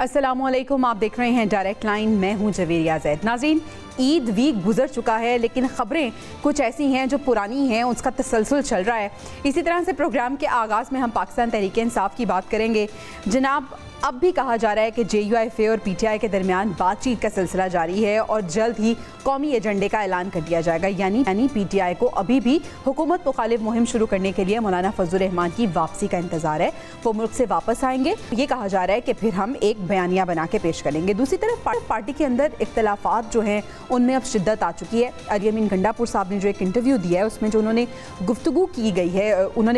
अस्सलामुअलैकुम, आप देख रहे हैं डायरेक्ट लाइन। मैं हूं जवेरिया ज़ैद। नाज़रीन, ईद वीक गुजर चुका है, लेकिन ख़बरें कुछ ऐसी हैं जो पुरानी हैं, उसका तसलसल चल रहा है। इसी तरह से प्रोग्राम के आगाज़ में हम पाकिस्तान तहरीक इंसाफ की बात करेंगे। जनाब, अब भी कहा जा रहा है कि JUIFA और PTI के दरमियान बातचीत का सिलसिला जारी है और जल्द ही कौमी एजेंडे का ऐलान कर दिया जाएगा। यानी PTI को अभी भी हुकूमत मुखालिफ मुहिम शुरू करने के लिए मौलाना फजल रहमान की वापसी का इंतजार है। वो मुल्क से वापस आएंगे, ये कहा जा रहा है कि फिर हम एक बयानिया बना के पेश करेंगे। दूसरी तरफ पार्टी के अंदर इख्तलाफात जो हैं उनमें अब शिद्दत आ चुकी है। अरियमीन गंडापुर साहब ने जो एक इंटरव्यू दिया है, उसमें जो उन्होंने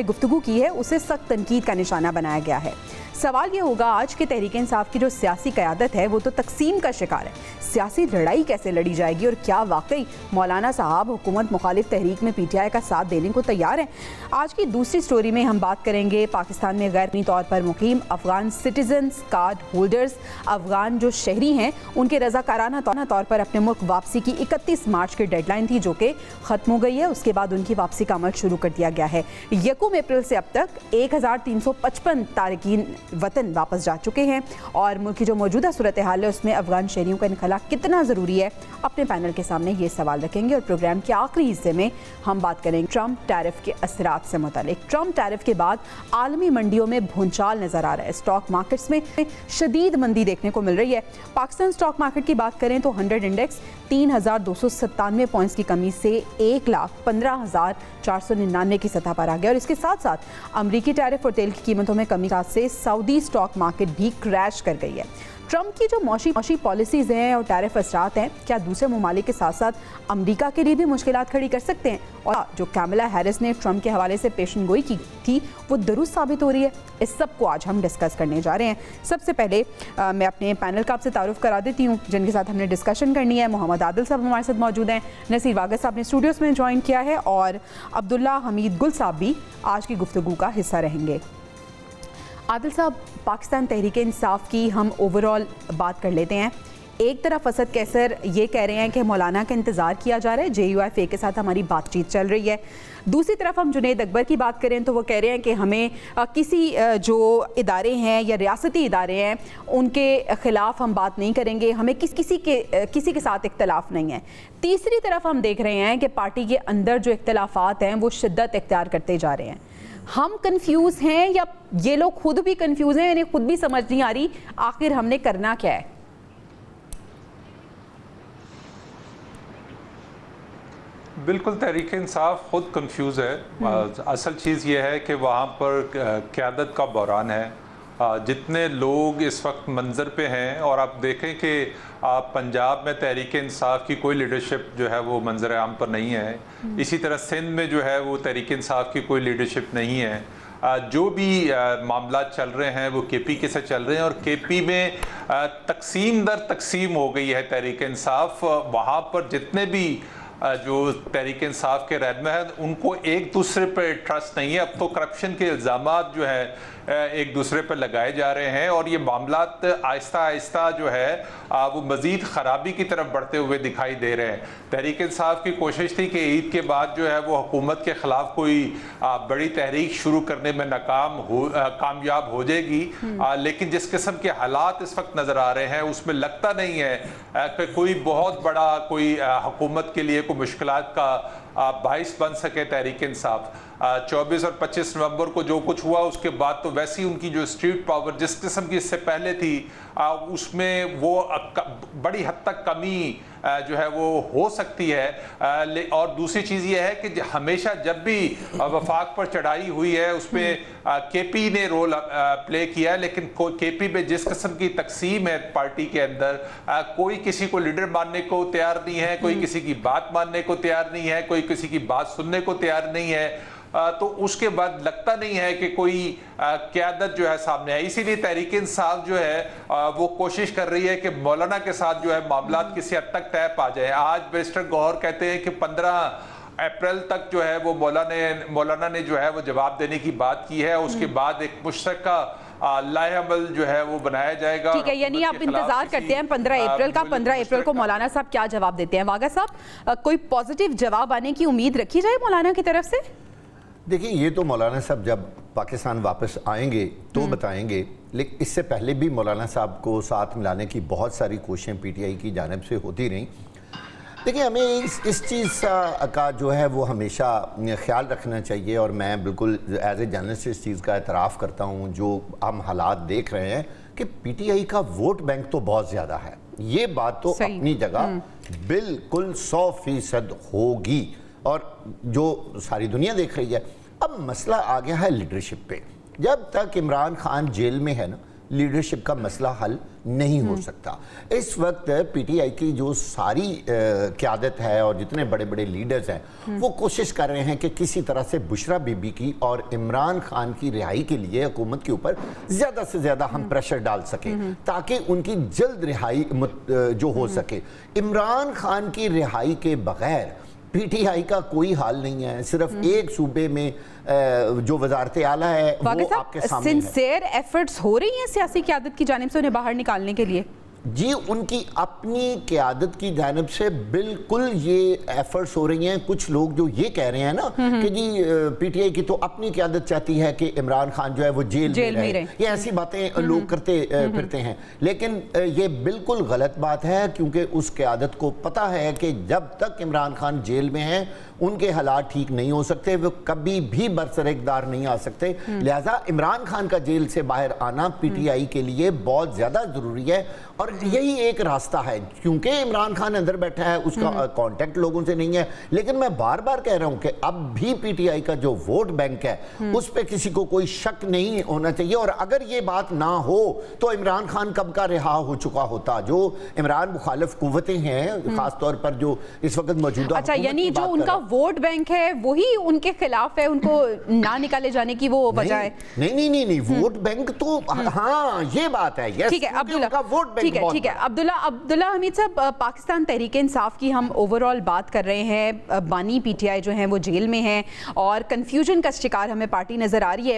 गुफ्तगू की है उसे सख्त तनकीद का निशाना बनाया गया है। सवाल ये होगा, आज के तहरीक इंसाफ की जो सियासी क़यादत है वो तो तकसीम का शिकार है। सियासी लड़ाई कैसे लड़ी जाएगी और क्या वाकई मौलाना साहब हुकूमत मुखालिफ तहरीक में PTI का साथ देने को तैयार हैं? आज की दूसरी स्टोरी में हम बात करेंगे पाकिस्तान में गैर तौर पर मुकीम अफगान सिटीजन्स कार्ड होल्डर्स, अफगान जो शहरी हैं, उनके रज़ाकाराना तौर पर अपने मुल्क वापसी की 31 मार्च की डेडलाइन थी, जो कि ख़त्म हो गई है। उसके बाद उनकी वापसी का अमल शुरू कर दिया गया है। 1 अप्रैल से अब तक 1355 तारकीन वतन वापस जा चुके हैं और मुल्क की जो मौजूदा सूरत हाल है उसमें अफगान शहरियों का इनखला कितना ज़रूरी है, अपने पैनल के सामने ये सवाल रखेंगे। और प्रोग्राम के आखिरी हिस्से में हम बात करेंगे ट्रंप टैरिफ के असरात से मुतालिक। ट्रंप टैरिफ के बाद आलमी मंडियों में भूचाल नज़र आ रहा है। स्टॉक मार्केट्स में शदीद मंदी देखने को मिल रही है। पाकिस्तान स्टॉक मार्केट की बात करें तो 100 इंडेक्स 3297 पॉइंट्स की कमी से 1,15,499 की सतह पर आ गया और इसके साथ साथ अमरीकी टैरिफ और तेल की कीमतों में कमी का से सऊदी स्टॉक मार्केट भी क्रैश कर गई है। ट्रंप की जो मौशी पॉलिसीज़ हैं और टैरिफ असरात हैं, क्या दूसरे ममालिक के साथ साथ अमरीका के लिए भी मुश्किलात खड़ी कर सकते हैं? और जो कैमला हैरिस ने ट्रंप के हवाले से पेशन गोई की थी वो दुरुस्त साबित हो रही है? इस सब को आज हम डिस्कस करने जा रहे हैं। सबसे पहले मैं अपने पैनल का आपसे तारुफ करा देती हूँ, जिनके साथ हमने डिस्कशन करनी है। मोहम्मद आदिल साहब हमारे साथ मौजूद हैं, नसीर वागस साहब ने स्टूडियोज़ में ज्वाइन किया है और अब्दुल्ला हमीद गुल साहब भी आज की गुफ्तगू का हिस्सा रहेंगे। आदिल साहब, पाकिस्तान तहरीक इंसाफ की हम ओवरऑल बात कर लेते हैं। एक तरफ असद कैसर ये कह रहे हैं कि मौलाना का इंतज़ार किया जा रहा है, JUIFA के साथ हमारी बातचीत चल रही है। दूसरी तरफ हम जुनैद अकबर की बात करें तो वो कह रहे हैं कि हमें किसी जो इदारे हैं या रियासती इदारे हैं उनके ख़िलाफ़ हम बात नहीं करेंगे, हमें किसी के साथ इख्तलाफ नहीं है। तीसरी तरफ हम देख रहे हैं कि पार्टी के अंदर जो इख्तलाफात हैं वो शिद्दत इख्तियार करते जा रहे हैं। हम कंफ्यूज हैं या ये लोग खुद भी कंफ्यूज हैं, इन्हें खुद भी समझ नहीं आ रही आखिर हमने करना क्या है? बिल्कुल, तहरीक इंसाफ खुद कंफ्यूज है। असल चीज़ ये है कि वहाँ पर क़यादत का बहरान है। जितने लोग इस वक्त मंजर पे हैं और आप देखें कि पंजाब में तहरीक इंसाफ की कोई लीडरशिप जो है वो मंजर आम पर नहीं है। इसी तरह सिंध में जो है वो तहरीक इंसाफ की कोई लीडरशिप नहीं है। जो भी मामला चल रहे हैं वो KP के से चल रहे हैं और KP में तकसीम दर तकसीम हो गई है तहरीक इंसाफ। वहाँ पर जितने भी जो तहरीक इंसाफ के रहनुमा हैं उनको एक दूसरे पर ट्रस्ट नहीं है। अब तो करप्शन के इल्ज़ामात जो है एक दूसरे पर लगाए जा रहे हैं और ये मामलात आहिस्ता आहिस्ता जो है वो मज़ीद ख़राबी की तरफ बढ़ते हुए दिखाई दे रहे हैं। तहरीक इंसाफ की कोशिश थी कि ईद के बाद जो है वो हुकूमत के ख़िलाफ़ कोई बड़ी तहरीक शुरू करने में कामयाब हो जाएगी, लेकिन जिस किस्म के हालात इस वक्त नज़र आ रहे हैं उसमें लगता नहीं है कि कोई बहुत बड़ा कोई हुकूमत के लिए कोई मुश्किलात का बाइस बन सके तहरीक इंसाफ। 24 और 25 नवंबर को जो कुछ हुआ उसके बाद तो वैसे ही उनकी जो स्ट्रीट पावर जिस किस्म की इससे पहले थी उसमें वो बड़ी हद तक कमी जो है वो हो सकती है। और दूसरी चीज़ ये है कि हमेशा जब भी वफाक पर चढ़ाई हुई है उसमें KP ने रोल प्ले किया है, लेकिन KP में जिस किस्म की तकसीम है पार्टी के अंदर, कोई किसी को लीडर मानने को तैयार नहीं है, कोई किसी की बात मानने को तैयार नहीं है, कोई किसी की बात सुनने को तैयार नहीं है। तो उसके बाद लगता नहीं है कि कोई क़यादत जो है सामने है। इसीलिए तहरीक इंसाफ जो है वो कोशिश कर रही है कि मौलाना के साथ जो है मामलात किसी हद तक तय पा जाए। आज बैरिस्टर गौहर कहते हैं कि 15 अप्रैल तक जो है वो मौलाना ने जो है वो जवाब देने की बात की है। उसके बाद एक मुश्तरका लाएअमल जो है वो बनाया जाएगा। ठीक है, यानी आप इंतजार करते हैं 15 अप्रैल का। 15 अप्रैल को मौलाना साहब क्या जवाब देते हैं? वागा साहब, कोई पॉजिटिव जवाब आने की उम्मीद रखी जाए मौलाना की तरफ से? देखिए, ये तो मौलाना साहब जब पाकिस्तान वापस आएंगे तो बताएंगे, لیکن اس سے پہلے بھی مولانا صاحب کو ساتھ ملانے کی بہت ساری کوششیں پی ٹی آئی کی جانب سے ہوتی رہیں. دیکھیں ہمیں اس چیز کا جو ہے وہ ہمیشہ خیال رکھنا چاہیے, اور میں بالکل ایز اے جرنلسٹ اس چیز کا اعتراف کرتا ہوں جو ہم حالات دیکھ رہے ہیں کہ پی ٹی آئی کا ووٹ بینک تو بہت زیادہ ہے, یہ بات تو اپنی جگہ بالکل 100% ہوگی اور جو ساری دنیا دیکھ رہی ہے. اب مسئلہ آ گیا ہے لیڈرشپ پہ. جب تک عمران خان جیل میں ہے نا, لیڈرشپ کا مسئلہ حل نہیں ہو سکتا. اس وقت پی ٹی آئی کی جو ساری قیادت ہے اور جتنے بڑے بڑے لیڈرز ہیں وہ کوشش کر رہے ہیں کہ کسی طرح سے بشرا بی بی کی اور عمران خان کی رہائی کے لیے حکومت کے اوپر زیادہ سے زیادہ ہم پریشر ڈال سکیں تاکہ ان کی جلد رہائی جو ہو سکے. عمران خان کی رہائی کے بغیر پی ٹی آئی کا کوئی حال نہیں ہے. صرف ایک صوبے میں جو وزارت اعلیٰ ہے وہ آپ کے سامنے ہے. سنسیئر ایفرٹس ہو رہی ہیں سیاسی قیادت کی جانب سے انہیں باہر نکالنے کے لیے؟ جی ان کی اپنی قیادت کی جانب سے بالکل یہ ایفرٹس ہو رہی ہیں. کچھ لوگ جو یہ کہہ رہے ہیں نا کہ جی پی ٹی آئی کی تو اپنی قیادت چاہتی ہے کہ عمران خان جو ہے وہ جیل میں رہے, یہ ایسی باتیں لوگ کرتے پھرتے ہیں, لیکن یہ بالکل غلط بات ہے کیونکہ اس قیادت کو پتہ ہے کہ جب تک عمران خان جیل میں ہیں ان کے حالات ٹھیک نہیں ہو سکتے, وہ کبھی بھی برسر اقتدار نہیں آ سکتے. لہٰذا عمران خان کا جیل سے باہر آنا پی ٹی آئی کے لیے بہت زیادہ ضروری ہے اور یہی ایک راستہ ہے. کیونکہ عمران خان اندر بیٹھا ہے, اس کا کانٹیکٹ لوگوں سے نہیں ہے. لیکن میں بار بار کہہ رہا ہوں کہ اب بھی پی ٹی آئی کا جو ووٹ بینک ہے اس پہ کسی کو کوئی شک نہیں ہونا چاہیے, اور اگر یہ بات نہ ہو تو عمران خان کب کا رہا ہو چکا ہوتا. جو عمران مخالف قوتیں ہیں خاص طور پر جو اس وقت موجودہ, اچھا یعنی جو ان کا ووٹ بینک ہے وہی ان کے خلاف ہے, ان کو نہ نکالے جانے کی وہ وجہ ہے؟ نہیں, ووٹ بینک تو ہاں یہ بات ہے. ٹھیک ہے عبداللہ حمید صاحب, پاکستان تحریک انصاف کی ہم اوور آل بات کر رہے ہیں. بانی پی ٹی آئی جو ہیں وہ جیل میں ہیں اور کنفیوژن کا شکار ہمیں پارٹی نظر آ رہی ہے.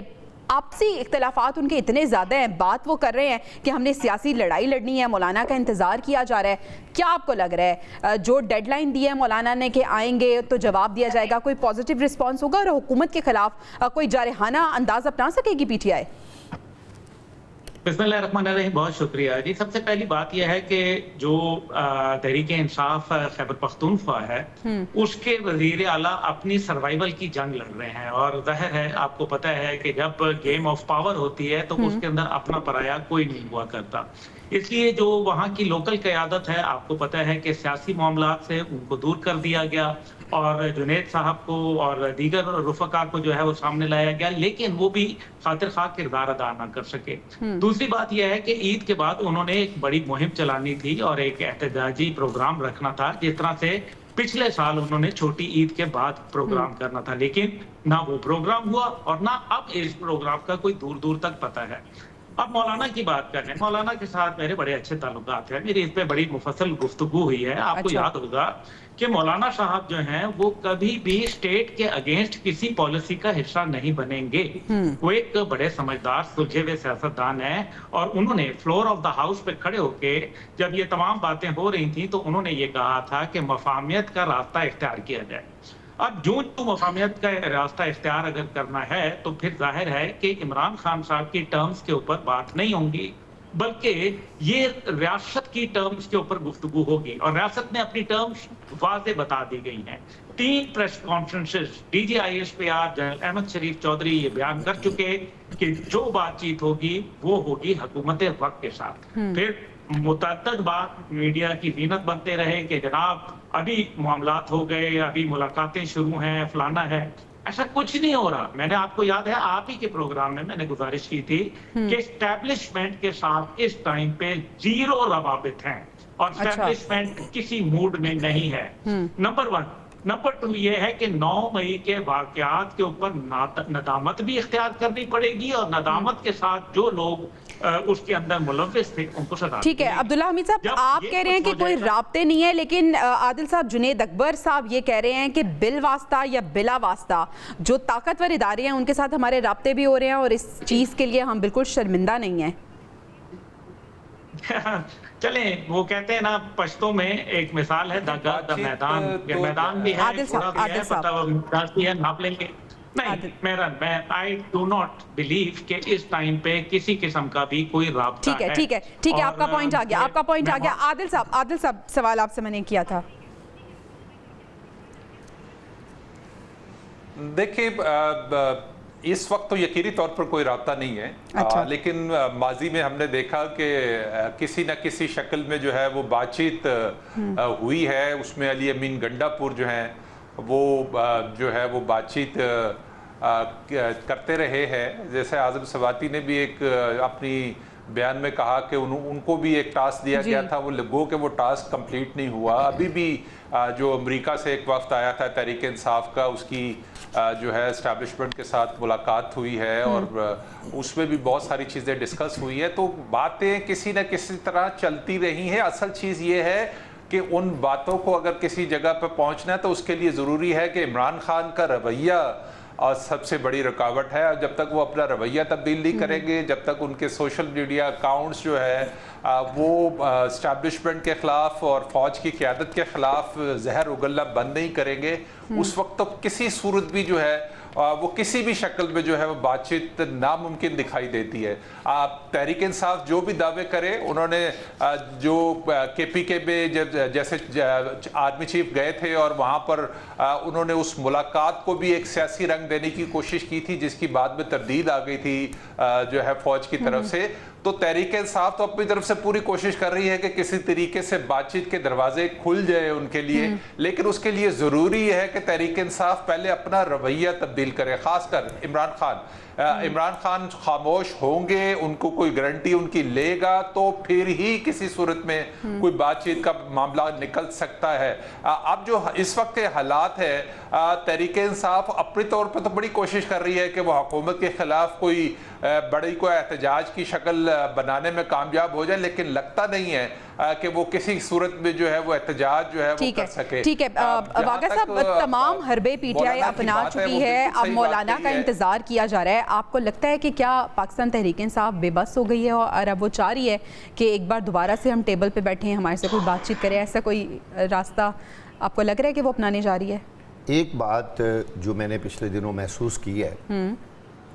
آپسی اختلافات ان کے اتنے زیادہ ہیں, بات وہ کر رہے ہیں کہ ہم نے سیاسی لڑائی لڑنی ہے, مولانا کا انتظار کیا جا رہا ہے. کیا آپ کو لگ رہا ہے جو ڈیڈ لائن دی ہے مولانا نے کہ آئیں گے تو جواب دیا جائے گا, کوئی پازیٹیو رسپانس ہوگا اور حکومت کے خلاف کوئی جارحانہ انداز اپنا سکے گی پی ٹی آئی؟ بسم اللہ الرحمن الرحیم, بہت شکریہ جی. سب سے پہلی بات یہ ہے کہ جو تحریک انصاف خیبر پختونخوا ہے اس کے وزیر اعلیٰ اپنی سروائیول کی جنگ لڑ رہے ہیں, اور ظاہر ہے آپ کو پتہ ہے کہ جب گیم آف پاور ہوتی ہے تو اس کے اندر اپنا پرایا کوئی نہیں ہوا کرتا. اس لیے جو وہاں کی لوکل قیادت ہے آپ کو پتہ ہے کہ سیاسی معاملات سے ان کو دور کر دیا گیا اور جنید صاحب کو اور دیگر رفقا کو جو ہے وہ سامنے لایا گیا, لیکن وہ بھی خاطر خواہ کردار ادا نہ کر سکے. دوسری بات یہ ہے کہ عید کے بعد انہوں نے ایک بڑی مہم چلانی تھی اور ایک احتجاجی پروگرام رکھنا تھا, جس طرح سے پچھلے سال انہوں نے چھوٹی عید کے بعد پروگرام کرنا تھا, لیکن نہ وہ پروگرام ہوا اور نہ اب اس پروگرام کا کوئی دور دور تک پتہ ہے. اب مولانا کی بات کریں, مولانا کے ساتھ میرے بڑے اچھے تعلقات ہیں, میری اس پہ بڑی مفصل گفتگو ہوئی ہے. آپ کو یاد ہوگا کہ مولانا صاحب جو ہیں وہ کبھی بھی اسٹیٹ کے اگینسٹ کسی پالیسی کا حصہ نہیں بنیں گے. وہ ایک بڑے سمجھدار سلجھے ہوئے سیاستدان ہیں, اور انہوں نے فلور آف دا ہاؤس پہ کھڑے ہو کے جب یہ تمام باتیں ہو رہی تھیں تو انہوں نے یہ کہا تھا کہ مفاہمیت کا راستہ اختیار کیا جائے. اب جو مفاہمیت کا راستہ اختیار اگر کرنا ہے تو پھر ظاہر ہے کہ عمران خان صاحب کی ٹرمز کے اوپر بات نہیں ہوں گی, بلکہ یہ ریاست کی ٹرمز کے اوپر گفتگو ہوگی, اور ریاست نے اپنی ٹرمز واضح بتا دی گئی ہیں. 3 press conferences D G I S P R general Ahmed Sharif Chaudhry یہ بیان کر چکے کہ جو بات چیت ہوگی وہ ہوگی حکومت وقت کے ساتھ. پھر متعدد بات میڈیا کی زینت بنتے رہے کہ جناب ابھی معاملات ہو گئے, ابھی ملاقاتیں شروع ہیں, فلانا ہے. ایسا کچھ نہیں ہو رہا. میں نے آپ کو یاد ہے آپ ہی کے پروگرام میں نے گزارش کی تھی کہ اسٹیبلشمنٹ کے ساتھ اس ٹائم پہ 0 روابط ہیں اور اسٹیبلشمنٹ کسی موڈ میں نہیں ہے. نمبر 1. نمبر 2 یہ ہے کہ 9 مئی کے واقعات کے اوپر ندامت بھی اختیار کرنی پڑے گی, اور ندامت کے ساتھ جو لوگ اس کے اندر ملوث تھے ان کو سزا. ٹھیک ہے عبداللہ حمید صاحب, آپ کہہ رہے ہیں کہ کوئی رابطے نہیں ہے, لیکن عادل صاحب, جنید اکبر صاحب یہ کہہ رہے ہیں کہ بل واسطہ یا بلا واسطہ جو طاقتور ادارے ہیں ان کے ساتھ ہمارے رابطے بھی ہو رہے ہیں, اور اس چیز کے لیے ہم بالکل شرمندہ نہیں ہیں. چلیں, وہ کہتے ہیں نا پشتوں میں ایک مثال ہے, میدان بھی ہے, ناپ لیں گے. नहीं मेहरन, मैं आई डू नॉट बिलीव कि इस टाइम पे किसी किस्म का भी कोई राब्ता ठीक है, ठीक है, ठीक है, आपका पॉइंट आ गया, आपका पॉइंट आ गया। आदिल साहब सवाल आपसे मैंने किया था। देखिए इस वक्त तो यकीनी तौर पर कोई राब्ता नहीं है। अच्छा। लेकिन माजी में हमने देखा कि किसी न किसी शक्ल में जो है वो बातचीत हुई है। उसमें अली अमीन गंडापुर जो हैं वो जो है वो बातचीत करते रहे हैं। जैसे आज़म सवाती ने भी एक अपनी बयान में कहा कि उनको भी एक टास्क दिया गया था, वो लगो कि वो टास्क कंप्लीट नहीं हुआ। अभी भी जो अमेरिका से एक वफ्द आया था तहरीक इंसाफ का, उसकी जो है एस्टैब्लिशमेंट के साथ मुलाकात हुई है और उसमें भी बहुत सारी चीज़ें डिस्कस हुई है। तो बातें किसी न किसी तरह चलती रही हैं। असल चीज़ ये है कि उन बातों को अगर किसी जगह पर पहुंचना है तो उसके लिए ज़रूरी है कि इमरान खान का रवैया और सबसे बड़ी रुकावट है। जब तक वो अपना रवैया तब्दील नहीं करेंगे, जब तक उनके सोशल मीडिया अकाउंट्स जो है वो एस्टैब्लिशमेंट के ख़िलाफ़ और फ़ौज की क़यादत के ख़िलाफ़ जहर उगलना बंद नहीं करेंगे, उस वक्त तो किसी सूरत भी जो है वो किसी भी शक्ल में जो है वो बातचीत नामुमकिन दिखाई देती है। तहरीक इंसाफ जो भी दावे करे, उन्होंने जो KPK में जब जैसे आर्मी चीफ गए थे और वहाँ पर उन्होंने उस मुलाकात को भी एक सियासी रंग देने की कोशिश की थी, जिसकी बाद में तब्दील आ गई थी जो है फ़ौज की तरफ से। तो तहरीक इंसाफ तो अपनी तरफ से पूरी कोशिश कर रही है कि किसी तरीके से बातचीत के दरवाजे खुल जाए उनके लिए, लेकिन उसके लिए ज़रूरी है कि तहरीक इंसाफ पहले अपना रवैया तब्दील करे। खासकर इमरान खान खामोश होंगे, उनको कोई गारंटी उनकी लेगा तो फिर ही किसी सूरत में कोई बातचीत का मामला निकल सकता है। अब जो इस वक्त के हालात है, तहरीक इंसाफ अपने तौर पर तो बड़ी कोशिश कर रही है कि वो हुकूमत के खिलाफ कोई बड़ी को एहतजाज की शक्ल बनाने में कामयाब हो जाए, लेकिन लगता नहीं है कि वो किसी सूरत में जो है वो एहतजाज जो है वो कर सके। ठीक है वाक़ा साहब, तमाम हरबे PTI अपना चुकी है, अब मौलाना का इंतजार किया जा रहा है। आपको लगता है कि क्या पाकिस्तान तहरीक इंसाफ बेबस हो गई है और अब वो चाह रही है कि एक बार दोबारा से हम टेबल पे बैठे हैं, हमारे से कोई बातचीत करे? ऐसा कोई रास्ता आपको लग रहा है कि वो अपनाने जा रही है? एक बात जो मैंने पिछले दिनों महसूस की है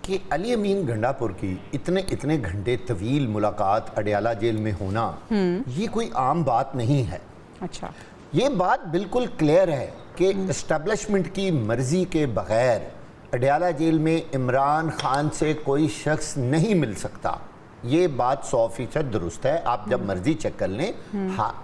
कि अली अमीन गंडापुर की इतने घंटे तवील मुलाकात अडयाला जेल में होना ये कोई आम बात नहीं है। अच्छा, ये बात बिल्कुल क्लियर है कि एस्टेब्लिशमेंट की मर्जी के बगैर अडयाला जेल में इमरान खान से कोई शख्स नहीं मिल सकता। ये बात 100% दुरुस्त है। आप जब मर्जी चेक कर लें,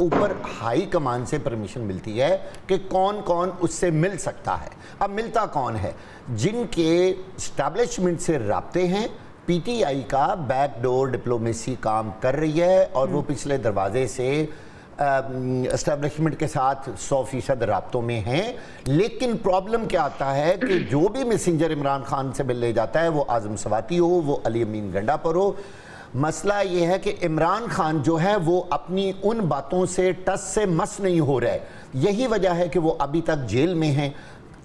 ऊपर हाई कमान से परमिशन मिलती है कि कौन कौन उससे मिल सकता है। अब मिलता कौन है? जिनके एस्टैब्लिशमेंट से राब्ते हैं। PTI का बैकडोर डिप्लोमेसी काम कर रही है और वो पिछले दरवाजे से एस्टैब्लिशमेंट के साथ 100% राब्तों में हैं। लेकिन प्रॉब्लम क्या आता है कि जो भी मैसेंजर इमरान खान से मिलने जाता है, वो आज़म सवाती हो, वो अली अमीन गंडापुर हो, मसला ये है कि इमरान खान जो है वो अपनी उन बातों से टस से मस नहीं हो रहा है। यही वजह है कि वो अभी तक जेल में हैं।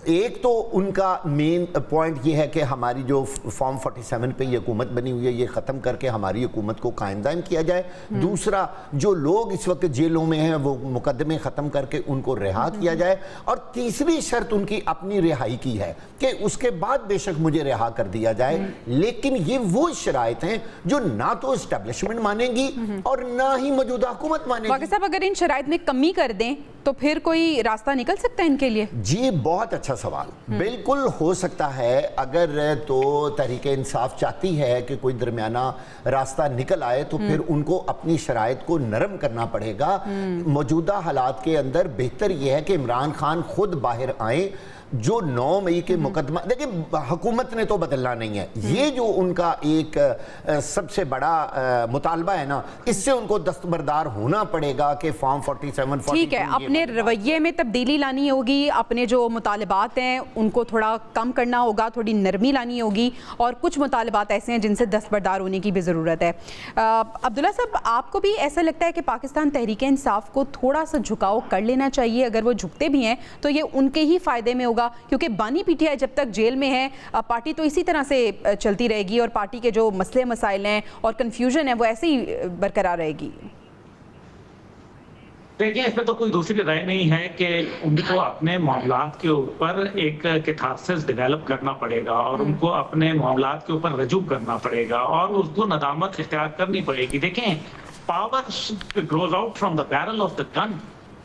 एक तो उनका मेन पॉइंट ये है कि हमारी जो फॉर्म 47 पे ये हुकूमत बनी हुई है, ये ख़त्म करके हमारी हुकूमत को कायम दायम किया जाए। दूसरा, जो लोग इस वक्त जेलों में हैं वो मुकदमे ख़त्म करके उनको रिहा किया जाए। और तीसरी शर्त उनकी अपनी रिहाई की है कि उसके बाद बेशक मुझे रिहा कर दिया जाए। लेकिन ये वो शराइत हैं जो ना तो इस्टेब्लिशमेंट मानेंगी और ना ही मौजूदा हुकूमत मानेगी। वाक़ई साहब, अगर इन शराइत में कमी कर दें तो फिर कोई रास्ता निकल सकता है इनके लिए? जी, बहुत अच्छा सवाल। बिल्कुल हो सकता है, अगर तो तहरीक इंसाफ चाहती है कि कोई दरमियाना रास्ता निकल आए तो फिर उनको अपनी शराइत को नरम करना पड़ेगा। मौजूदा हालात के अंदर बेहतर यह है कि इमरान खान खुद बाहर आए। जो 9 मई के मुकदमा, देखिए हुकूमत ने तो बदलना नहीं है, ये जो उनका एक सबसे बड़ा मुतालबा है ना, इससे उनको दस्तबरदार होना पड़ेगा कि फॉर्म 47 ठीक है, अपने रवैये में तब्दीली लानी होगी, अपने जो मुतालबात हैं उनको थोड़ा कम करना होगा, थोड़ी नरमी लानी होगी, और कुछ मुतालबात ऐसे हैं जिनसे दस्तबरदार होने की भी ज़रूरत है। अब्दुल्ला साहब, आपको भी ऐसा लगता है कि पाकिस्तान तहरीक इंसाफ को थोड़ा सा झुकाव कर लेना चाहिए? अगर वो झुकते भी हैं तो ये उनके ही फ़ायदे में होगा, क्योंकि बानी PTI जब तक जेल में है, पार्टी तो इसी तरह से चलती रहेगी और पार्टी के जो मसले मसाइल हैं और कंफ्यूजन है वो ऐसे ही बरकरार रहेगी। देखिए, इसमें तो कोई दूसरी राय नहीं है कि उनको अपने मामलात के ऊपर एक कैथारसिस डेवलप करना पड़ेगा और उनको अपने मामलात के ऊपर रजू करना पड़ेगा और उसको नदामत इख्तियार करनी पड़ेगी। देखें, power grows out from the barrel of the gun.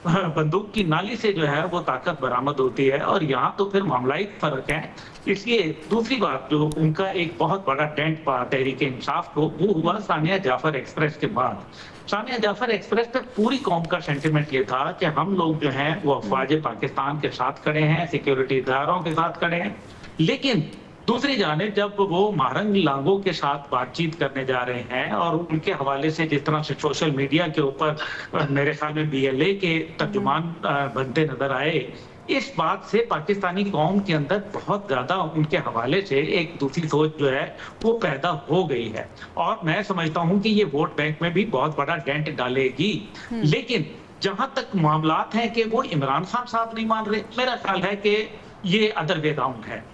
बंदूक की नाली से जो है वो ताकत बरामद होती है और यहाँ तो फिर मामलाई फर्क है। इसलिए दूसरी बात, जो उनका एक बहुत बड़ा डेंट पा तहरीक इंसाफ को, वो हुआ सानिया जाफर एक्सप्रेस के बाद। सानिया जाफर एक्सप्रेस पे पूरी कौम का सेंटिमेंट ये था कि हम लोग जो हैं वो अफवाज पाकिस्तान के साथ खड़े हैं, सिक्योरिटी इदारों के साथ खड़े हैं। लेकिन दूसरी जानिब जब वो महरंग लांगों के साथ बातचीत करने जा रहे हैं और उनके हवाले से जिस तरह से सोशल मीडिया के ऊपर मेरे ख्याल में BLA के तर्जुमान बनते नजर आए, इस बात से पाकिस्तानी कौम के अंदर बहुत ज्यादा उनके हवाले से एक दूसरी सोच जो है वो पैदा हो गई है और मैं समझता हूं कि ये वोट बैंक में भी बहुत बड़ा डेंट डालेगी। लेकिन जहां तक मामलात हैं कि वो इमरान खान साहब नहीं मान रहे, मेरा ख्याल है कि ये अदर वे राउंड है।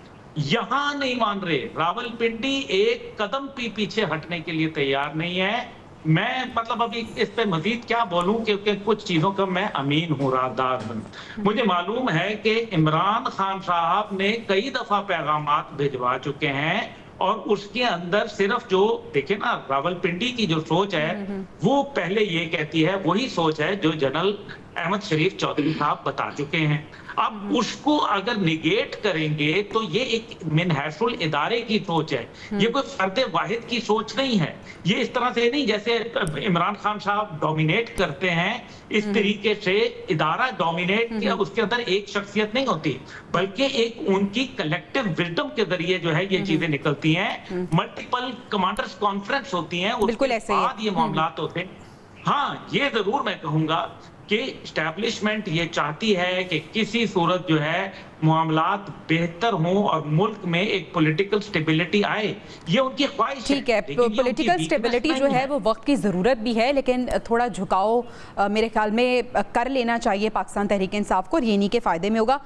यहां नहीं मान रहे, रावलपिंडी एक कदम भी पीछे हटने के लिए तैयार नहीं है। मैं मतलब अभी इस पे मजीद क्या बोलूं, क्योंकि कुछ चीजों का मैं अमीन हूं, राहदार हूं। मुझे मालूम है कि इमरान खान साहब ने कई दफा पैगामात भिजवा चुके हैं और उसके अंदर सिर्फ जो देखे ना, रावलपिंडी की जो सोच है वो पहले ये कहती है, वही सोच है जो जनरल अहमद शरीफ चौधरी साहब बता चुके हैं। अब उसको अगर निगेट करेंगे तो ये एक मिनहसुल इदारे की सोच है, ये कोई फर्द वाहिद की सोच नहीं है। ये इस तरह से नहीं जैसे इमरान खान साहब डोमिनेट करते हैं, इस तरीके से इदारा डोमिनेट किया, उसके अंदर एक शख्सियत नहीं होती बल्कि एक उनकी कलेक्टिव विजडम के जरिए जो है ये चीजें निकलती हैं। मल्टीपल कमांडर्स कॉन्फ्रेंस होती हैं, उसके बाद ये मामलात होते हैं। हाँ, ये जरूर मैं कहूंगा कि एस्टैब्लिशमेंट ये चाहती है कि किसी सूरत जो है मामलात बेहतर हों और मुल्क में एक पॉलिटिकल स्टेबिलिटी आए, ये उनकी ख्वाहिश है। ठीक है, पॉलिटिकल स्टेबिलिटी जो है वो वक्त की ज़रूरत भी है, लेकिन थोड़ा झुकाव मेरे ख्याल में कर लेना चाहिए पाकिस्तान तहरीक इंसाफ को और ये नहीं के फ़ायदे में होगा।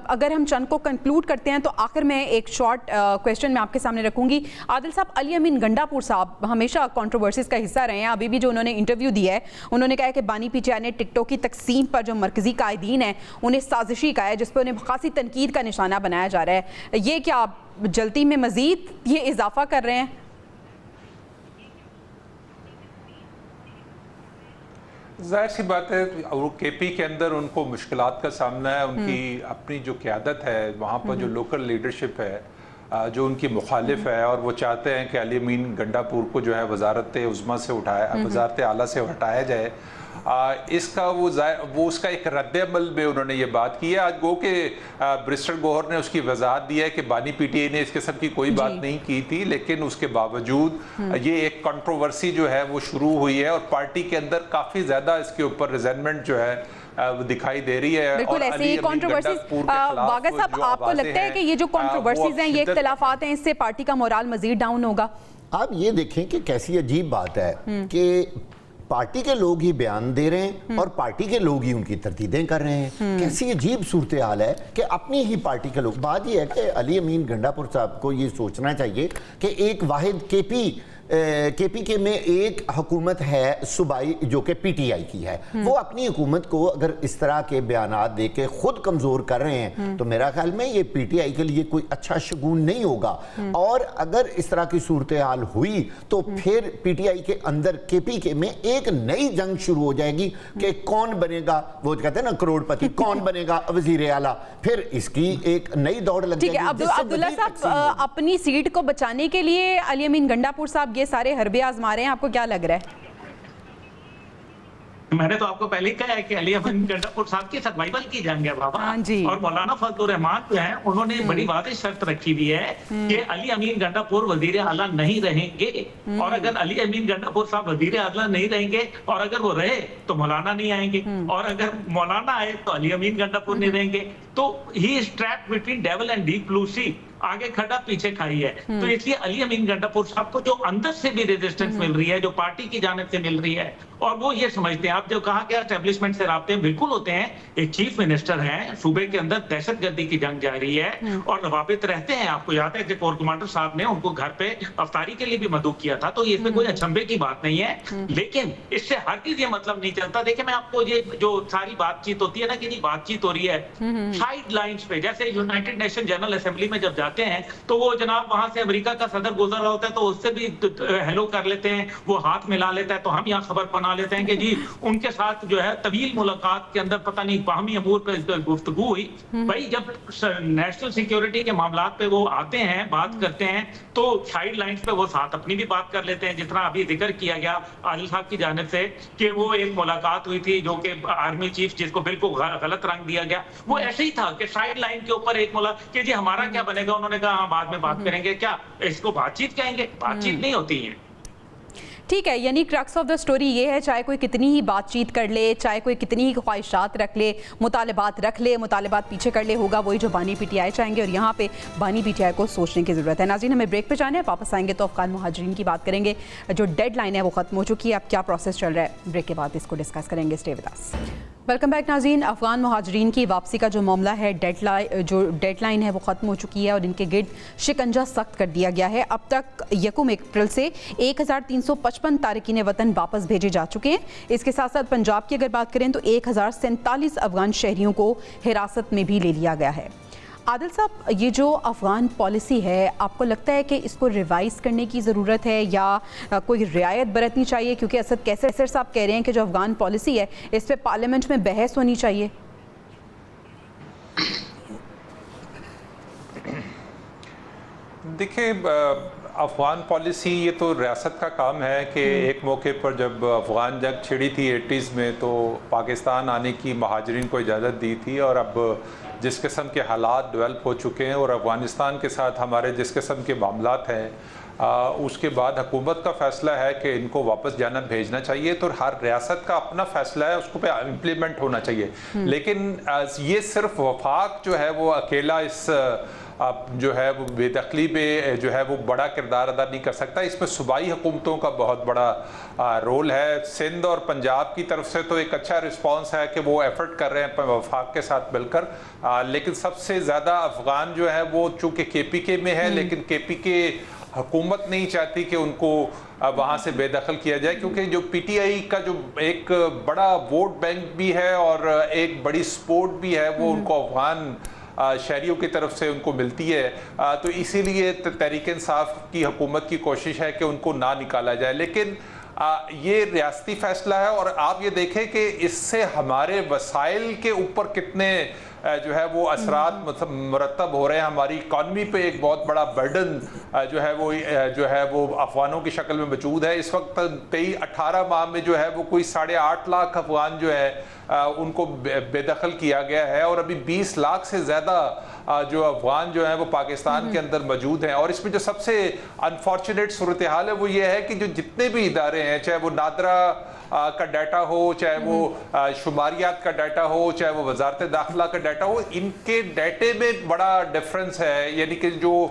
अगर हम चंद को कंक्लूड करते हैं तो आखिर में एक शॉर्ट क्वेश्चन मैं आपके सामने रखूंगी। आदिल साहब, अली अमीन गंडापुर साहब हमेशा कंट्रोवर्सीज का हिस्सा रहे हैं। अभी भी जो उन्होंने इंटरव्यू दिया है, उन्होंने कहा है कि बानी PTI ने टिकटॉक की तकसीम पर जो मरकजी कायदीन है उन्हें साजिशी का है, जिस पर उन्हें खासी तनकीद का निशाना बनाया जा रहा है। ये क्या आप जल्दी में मजीद ये इजाफा कर रहे हैं? जाहिर सी बात है, और KP के अंदर उनको मुश्किलात का सामना है। उनकी अपनी जो क़यादत है, वहाँ पर जो लोकल लीडरशिप है जो उनकी मुखालिफ है, और वो चाहते हैं कि अली अमीन गंडापुर को जो है वजारत उज़्मा से उठाया, वजारत आला से हटाया जाए। इसका वो उसका एक रद्द-ए-अमल में उन्होंने ये बात की है। आज गो के ब्रिस्टर गोहर ने उसकी वजाहत दी है कि बानी PTI ने इस किस्म की कोई बात नहीं की थी, लेकिन उसके बावजूद ये एक कंट्रोवर्सी जो है वो शुरू हुई है और पार्टी के अंदर काफ़ी ज़्यादा इसके ऊपर रिजेंटमेंट जो है दिखाई दे रही है। बिल्कुल ऐसी ही कंट्रोवर्सीज। वागा साहब, आपको लगता है कि ये जो कंट्रोवर्सीज हैं, ये इख्तिलाफात हैं, इससे पार्टी का मोराल मजीद डाउन होगा? आप ये देखें कि कैसी अजीब बात है कि पार्टी के लोग ही बयान दे रहे हैं और पार्टी के लोग ही उनकी तरदीदें कर रहे हैं। कैसी अजीब सूरत हाल है कि अपनी ही पार्टी के लोग। बात यह है कि अली अमीन गंडापुर साहब को ये सोचना चाहिए कि एक वाहिद KP के में एक हुकूमत है सूबाई जो कि PTI की है, वो अपनी हुकूमत को अगर इस तरह के बयानात दे के खुद कमज़ोर कर रहे हैं तो मेरा ख्याल में ये PTI के लिए कोई अच्छा शगुन नहीं होगा। और अगर इस तरह की सूरत हाल हुई तो फिर PTI के अंदर KP के में एक नई जंग शुरू हो जाएगी कि कौन बनेगा, वो कहते हैं ना करोड़पति, कौन बनेगा वजीर आला। फिर इसकी एक नई दौड़ लग जाएगी। अब्दुल्ला साहब, अपनी सीट को बचाने के लिए अली अमीन गंडापुर साहब ये सारे हरबे आजमा रहे हैं, आपको क्या लग रहा है? मैंने तो आपको पहले ही कहा है कि अली अमीन गंडापुर साहब की सर्वाइवल की जंग है बाबा। हाँ जी। और मौलाना फजलुर रहमान जो है उन्होंने बड़ी वाज़ेह शर्त रखी हुई है कि अली अमीन गंडापुर वजीर आला नहीं रहेंगे, और अगर अली अमीन गंडापुर साहब वजीर आला नहीं रहेंगे और अगर वो रहे तो मौलाना नहीं आएंगे, और अगर मौलाना आए तो अली अमीन गंडापुर नहीं रहेंगे। तो he is trapped between devil and deep blue sea, आगे खड़ा पीछे खाई है। तो इसलिए अली अमीन गंडापुर साहब को जो अंदर से भी रेजिस्टेंस मिल रही है, जो पार्टी की जानिब से मिल रही है, اور وہ یہ سمجھتے ہیں, آپ جو کہا کہ اسٹیبلشمنٹ سے رابطے بالکل ہوتے ہیں, ایک چیف منسٹر ہیں, صوبے کے اندر دہشت گردی کی جنگ جاری ہے اور روابط رہتے ہیں. آپ کو یاد ہے کہ کور کمانڈر صاحب نے ان کو گھر پہ افطاری کے لیے بھی مدعو کیا تھا, تو اس میں کوئی اچنبے کی بات نہیں ہے. لیکن اس سے ہر چیز یہ مطلب نہیں چلتا. دیکھیں میں آپ کو یہ جو ساری بات چیت ہوتی ہے نا کہ بات چیت ہو رہی ہے سائڈ لائنز پہ, جیسے یونائٹڈ نیشن جنرل اسمبلی میں جب جاتے ہیں تو وہ جناب وہاں سے امریکہ کا صدر گزر رہا ہوتا ہے تو اس سے بھی ہیلو کر لیتے ہیں, وہ ہاتھ ملا لیتا ہے, تو ہم یہاں خبر بنا لیتے ہیں کہ جی ان کے ساتھ جو ہے طویل ملاقات کے اندر پتہ نہیں باہمی امور پہ گفتگو ہوئی. بھائی جب نیشنل سیکیورٹی کے معاملات پہ وہ آتے ہیں بات کرتے ہیں تو سائیڈ لائنز پہ وہ ساتھ اپنی بھی بات کر لیتے ہیں, جس طرح ابھی ذکر کیا گیا عادل صاحب کی جانب سے کہ وہ ایک ملاقات ہوئی تھی جو کہ آرمی چیف جس کو بالکل غلط رنگ دیا گیا, وہ ایسے ہی تھا کہ سائیڈ لائن کے اوپر ایک ملاقات کہ جی ہمارا کیا بنے گا, انہوں نے کہا ہاں بعد میں بات کریں گے. کیا اس کو بات چیت کہیں گے؟ بات چیت نہیں ہوتی ہے. ٹھیک ہے, یعنی کرکس آف دا سٹوری یہ ہے, چاہے کوئی کتنی ہی بات چیت کر لے, چاہے کوئی کتنی ہی خواہشات رکھ لے, مطالبات رکھ لے, مطالبات پیچھے کر لے, ہوگا وہی جو بانی پی ٹی آئی چاہیں گے, اور یہاں پہ بانی پی ٹی آئی کو سوچنے کی ضرورت ہے. ناظرین ہمیں بریک پہ جانا ہے, واپس آئیں گے تو افغان مہاجرین کی بات کریں گے. جو ڈیڈ لائن ہے وہ ختم ہو چکی ہے, اب کیا پروسیس چل رہا ہے, بریک کے بعد اس کو ڈسکس کریں گے. Stay with us. Welcome back ناظرین. افغان مہاجرین کی واپسی کا جو معاملہ ہے, ڈیڈ لائن ہے وہ ختم ہو چکی ہے اور ان کے گرد شکنجہ سخت کر دیا گیا ہے. اب تک 1 اپریل سے 1355 تارکین وطن واپس بھیجے جا چکے ہیں. اس کے ساتھ ساتھ پنجاب کی اگر بات کریں تو 1047 افغان شہریوں کو حراست میں بھی لے لیا گیا ہے. عادل صاحب, یہ جو افغان پالیسی ہے آپ کو لگتا ہے کہ اس کو ریوائز کرنے کی ضرورت ہے یا کوئی رعایت برتنی چاہیے, کیونکہ اسد کیسر صاحب کہہ رہے ہیں کہ جو افغان پالیسی ہے اس پہ پارلیمنٹ میں بحث ہونی چاہیے؟ دیکھیں افغان پالیسی یہ تو ریاست کا کام ہے کہ ایک موقع پر جب افغان جنگ چھڑی تھی 80s میں تو پاکستان آنے کی مہاجرین کو اجازت دی تھی, اور اب جس قسم کے حالات ڈیولپ ہو چکے ہیں اور افغانستان کے ساتھ ہمارے جس قسم کے معاملات ہیں, اس کے بعد حکومت کا فیصلہ ہے کہ ان کو واپس جانا بھیجنا چاہیے. تو ہر ریاست کا اپنا فیصلہ ہے, اس کو پہ امپلیمنٹ ہونا چاہیے. لیکن یہ صرف وفاق جو ہے وہ اکیلا اس جو ہے وہ بے دخلی پہ جو ہے وہ بڑا کردار ادا نہیں کر سکتا. اس میں صوبائی حکومتوں کا بہت بڑا رول ہے. سندھ اور پنجاب کی طرف سے تو ایک اچھا رسپانس ہے کہ وہ ایفرٹ کر رہے ہیں وفاق کے ساتھ مل کر, لیکن سب سے زیادہ افغان جو ہے وہ چونکہ کے پی کے میں ہے, لیکن کے پی کے حکومت نہیں چاہتی کہ ان کو وہاں سے بے دخل کیا جائے, کیونکہ جو پی ٹی آئی کا جو ایک بڑا ووٹ بینک بھی ہے اور ایک بڑی سپورٹ بھی ہے وہ ان کو افغان شہریوں کی طرف سے ان کو ملتی ہے. تو اسی لیے تحریک انصاف کی حکومت کی کوشش ہے کہ ان کو نہ نکالا جائے. لیکن یہ ریاستی فیصلہ ہے, اور آپ یہ دیکھیں کہ اس سے ہمارے وسائل کے اوپر کتنے جو ہے وہ اثرات مرتب ہو رہے ہیں. ہماری اکانومی پہ ایک بہت بڑا برڈن جو ہے وہ افغانوں کی شکل میں موجود ہے. اس وقت 18 ماہ میں جو ہے وہ کوئی 8.5 لاکھ افغان جو ہے ان کو بے دخل کیا گیا ہے, اور ابھی 20 لاکھ سے زیادہ جو افغان جو ہیں وہ پاکستان کے اندر موجود ہیں. اور اس میں جو سب سے انفارچونیٹ صورتحال ہے وہ یہ ہے کہ جو جتنے بھی ادارے ہیں, چاہے وہ نادرا کا ڈیٹا ہو, چاہے وہ شماریات کا ڈیٹا ہو, چاہے وہ وزارت داخلہ کا ڈیٹا ہو, ان کے ڈیٹے میں بڑا ڈفرنس ہے. یعنی کہ جو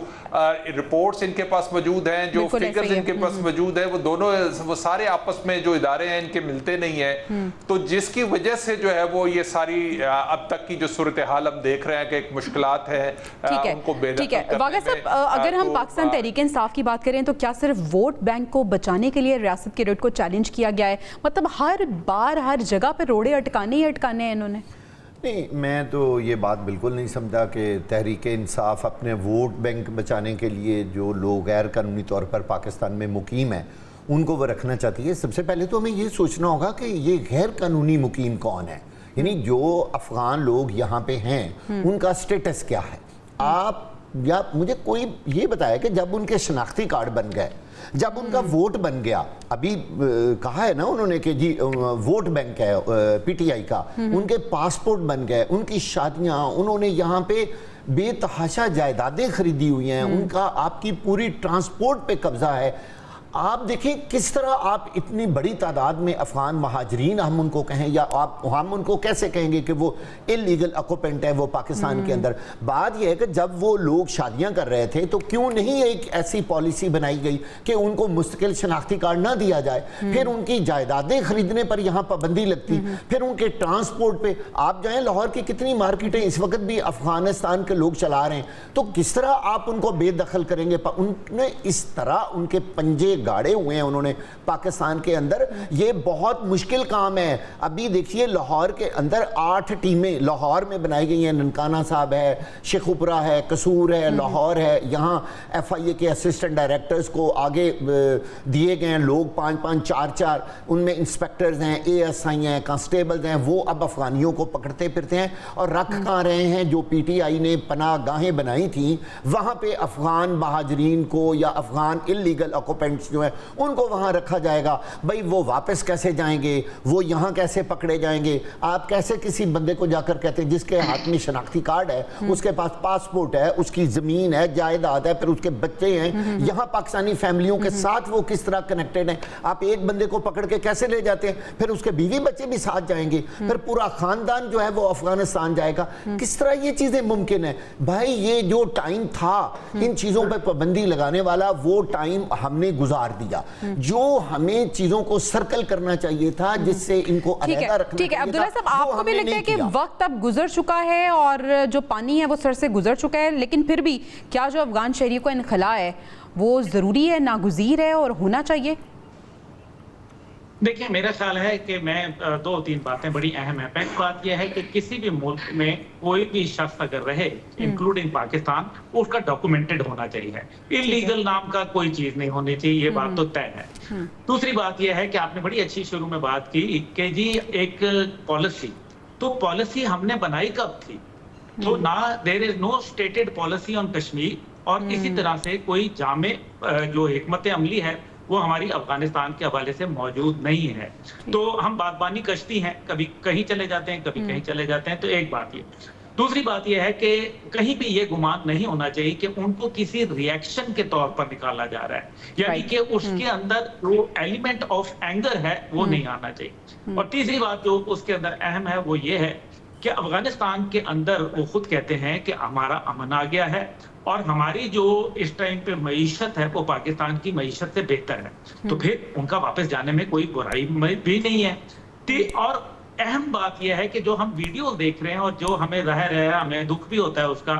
رپورٹس ان کے پاس موجود ہیں, جو فگرز ان کے پاس موجود ہیں, وہ دونوں وہ سارے آپس میں جو ادارے ہیں ان کے ملتے نہیں ہیں. تو جس کی وجہ سے جو ہے وہ یہ ساری اب تک کی جو صورتحال ہم دیکھ رہے ہیں کہ ایک مشکلات ہے ان کو بے دخل کرنے میں. واقعہ صاحب, اگر ہم پاکستان تحریک انصاف کی بات کریں تو کیا صرف ووٹ بینک کو بچانے کے لیے ریاست کے ریٹ کو چیلنج کیا گیا ہے؟ مطلب ہر بار ہر جگہ پہ روڑے اٹکانے ہی اٹکانے ہیں انہوں نے. نہیں, میں تو یہ بات بالکل نہیں سمجھا کہ تحریک انصاف اپنے ووٹ بینک بچانے کے لیے جو لوگ غیر قانونی طور پر پاکستان میں مقیم ہیں ان کو وہ رکھنا چاہتی ہے. سب سے پہلے تو ہمیں یہ سوچنا ہوگا کہ یہ غیر قانونی مقیم کون ہے, یعنی جو افغان لوگ یہاں پہ ہیں ان کا سٹیٹس کیا ہے. آپ یا مجھے کوئی یہ بتایا کہ جب ان کے شناختی کارڈ بن گئے, جب ان کا ووٹ بن گیا, ابھی کہا ہے نا انہوں نے کہ جی ووٹ بینک ہے پی ٹی آئی کا, ان کے پاسپورٹ بن گئے, ان کی شادیاں, انہوں نے یہاں پہ بے تحاشا جائیدادیں خریدی ہوئی ہیں, ان کا آپ کی پوری ٹرانسپورٹ پہ قبضہ ہے. آپ دیکھیں کس طرح آپ اتنی بڑی تعداد میں افغان مہاجرین ہم ان کو کہیں یا ہم ان کو کیسے کہیں گے کہ وہ انلیگل آکوپینٹ ہے وہ پاکستان کے اندر. بات یہ ہے کہ جب وہ لوگ شادیاں کر رہے تھے تو کیوں نہیں ایک ایسی پالیسی بنائی گئی کہ ان کو مستقل شناختی کارڈ نہ دیا جائے, پھر ان کی جائیدادیں خریدنے پر یہاں پابندی لگتی, پھر ان کے ٹرانسپورٹ پہ. آپ جائیں لاہور کی کتنی مارکیٹیں اس وقت بھی افغانستان کے لوگ چلا رہے ہیں, تو کس طرح آپ ان کو بے دخل کریں گے؟ ان نے اس طرح ان کے پنجے گاڑے ہوئے ہیں انہوں نے پاکستان کے اندر. یہ بہت مشکل کام ہے. ابھی دیکھیے لاہور کے اندر 8 ٹیمیں لاہور میں بنائی گئی ہیں. ننکانہ صاحب ہے, شیخوپورہ ہے, قصور ہے, لاہور ہے. یہاں ایف آئی اے کے اسسٹنٹ ڈائریکٹرز کو آگے دیے گئے ہیں لوگ 5-5 4-4, ان میں انسپیکٹرز ہیں, اے ایس آئی ہیں, کانسٹیبلز ہیں. وہ اب افغانیوں کو پکڑتے پھرتے ہیں اور رکھ کہاں رہے ہیں. جو پی ٹی آئی نے پناہ گاہیں بنائی تھیں وہاں پہ افغان مہاجرین کو یا افغان انلیگل آکوپینٹس جو ہیں ان کو وہاں رکھا جائے گا. بھئی وہ واپس کیسے جائیں گے, وہ یہاں کیسے پکڑے جائیں گے؟ آپ کیسے کسی بندے کو جا کر کہتے ہیں جس کے ہاتھ میں شناختی کارڈ ہے, اس کے پاس پاسپورٹ ہے, اس کی زمین ہے, جائیداد ہے, پھر اس کے بچے ہیں یہاں پاکستانی فیملیوں کے ساتھ, وہ کس طرح کنیکٹڈ ہیں؟ آپ ایک بندے کو پکڑ کے کیسے لے جاتے ہیں؟ پھر اس کے بیوی بچے بھی ساتھ جائیں گے, پھر پورا خاندان جو ہے وہ افغانستان جائے گا. کس طرح یہ چیزیں ممکن ہیں؟ بھائی یہ جو ٹائم تھا ان چیزوں پہ پابندی لگانے والا, وہ ٹائم ہم نے گزار دیا. جو ہمیں چیزوں کو سرکل کرنا چاہیے تھا, جس سے ان کو علیحدہ رکھنا ٹھیک ہے. چاہیے عبداللہ صاحب, آپ وہ کو بھی ہم نے لگتا ہے نہیں کہ کیا. وقت اب گزر چکا ہے اور جو پانی ہے وہ سر سے گزر چکا ہے, لیکن پھر بھی کیا جو افغان شہریوں کا انخلاء ہے وہ ضروری ہے, ناگزیر ہے اور ہونا چاہیے؟ دیکھیں میرا خیال ہے کہ میں 2-3 باتیں بڑی اہم ہیں. پہلی بات یہ ہے کہ کسی بھی ملک میں کوئی بھی شخص اگر رہے انکلوڈنگ پاکستان, اس کا ڈاکومنٹڈ ہونا چاہیے. انلیگل نام کا کوئی چیز نہیں ہونی چاہیے, یہ بات تو طے ہے. دوسری بات یہ ہے کہ آپ نے بڑی اچھی شروع میں بات کی کہ جی ایک پالیسی, تو پالیسی ہم نے بنائی کب تھی؟ تو نہ دیر از نو اسٹیٹڈ پالیسی آن کشمیر, اور اسی طرح سے کوئی جامع جو حکمت عملی ہے وہ ہماری افغانستان کے حوالے سے موجود نہیں ہے. تو ہم باغبانی کشتی ہیں, کبھی کہیں چلے جاتے ہیں, کبھی کہیں چلے جاتے ہیں. تو ایک بات یہ. دوسری بات یہ ہے کہ کہیں بھی یہ گمان نہیں ہونا چاہیے کہ ان کو کسی ریئیکشن کے طور پر نکالا جا رہا ہے, یعنی کہ اس کے اندر وہ ایلیمنٹ آف اینگر ہے وہ نہیں آنا چاہیے. اور تیسری بات جو اس کے اندر اہم ہے وہ یہ ہے کہ افغانستان کے اندر وہ خود کہتے ہیں کہ ہمارا امن آ گیا ہے اور ہماری جو اس ٹائم پہ معیشت ہے وہ پاکستان کی معیشت سے بہتر ہے. تو پھر ان کا واپس جانے میں کوئی برائی بھی نہیں ہے. اور اہم بات یہ ہے کہ جو ہم ویڈیو دیکھ رہے ہیں اور جو ہمیں ظاہر ہے, ہمیں دکھ بھی ہوتا ہے اس کا,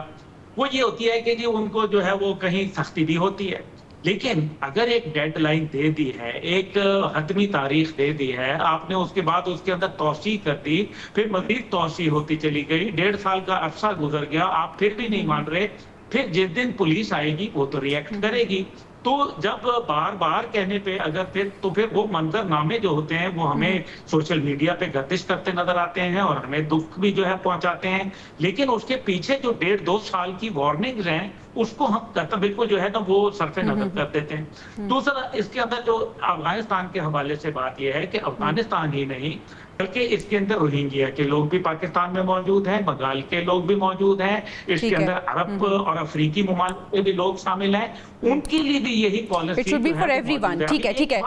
وہ یہ ہوتی ہے کہ جی ان کو جو ہے وہ کہیں سختی بھی ہوتی ہے. لیکن اگر ایک ڈیڈ لائن دے دی ہے, ایک حتمی تاریخ دے دی ہے, آپ نے اس کے بعد اس کے اندر توسیع کر دی, پھر مزید توسیع ہوتی چلی گئی, 1.5 سال کا عرصہ گزر گیا, آپ پھر بھی نہیں مان رہے, پھر جس دن پولیس آئے گی وہ تو ریئیکٹ کرے گی. تو جب بار بار کہنے پہ اگر تو پھر وہ منظر نامے جو ہوتے ہیں وہ ہمیں سوشل میڈیا پہ گردش کرتے نظر آتے ہیں اور ہمیں دکھ بھی جو ہے پہنچاتے ہیں. لیکن اس کے پیچھے جو 1.5-2 سال کی وارننگز ہیں اس کو ہم بالکل جو ہے نا وہ صرف نظر کر دیتے ہیں. دوسرا اس کے اندر جو افغانستان کے حوالے سے بات یہ ہے کہ افغانستان ہی نہیں بلکہ اس کے اندر روہنگیا کے لوگ بھی پاکستان میں موجود ہیں, بنگال کے لوگ بھی موجود ہیں, اس کے اندر عرب اور افریقی ممالک کے بھی لوگ شامل ہیں. ان کے لیے بھی یہی policy it should be for everyone. ٹھیک ہے.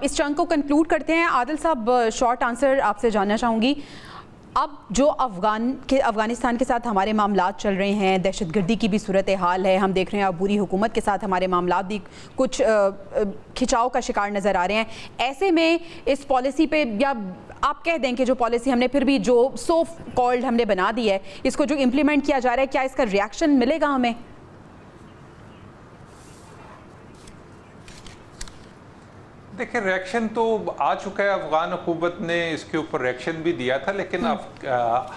اس چنک کو کنکلوڈ کرتے ہیں. عادل صاحب, شارٹ آنسر آپ سے جاننا چاہوں گی. اب جو افغانستان کے ساتھ ہمارے معاملات چل رہے ہیں, دہشت گردی کی بھی صورتحال ہے, ہم دیکھ رہے ہیں عبوری حکومت کے ساتھ ہمارے معاملات بھی کچھ کھچاؤ کا شکار نظر آ رہے ہیں. ایسے میں اس پالیسی پہ, یا آپ کہہ دیں کہ جو پالیسی ہم نے پھر بھی جو سو کالڈ ہم نے بنا دی ہے, اس کو جو امپلیمنٹ کیا جا رہا ہے, کیا اس کا ریئیکشن ملے گا ہمیں؟ دیکھیں ریئیکشن تو آ چکا ہے, افغان حکومت نے اس کے اوپر ریئیکشن بھی دیا تھا, لیکن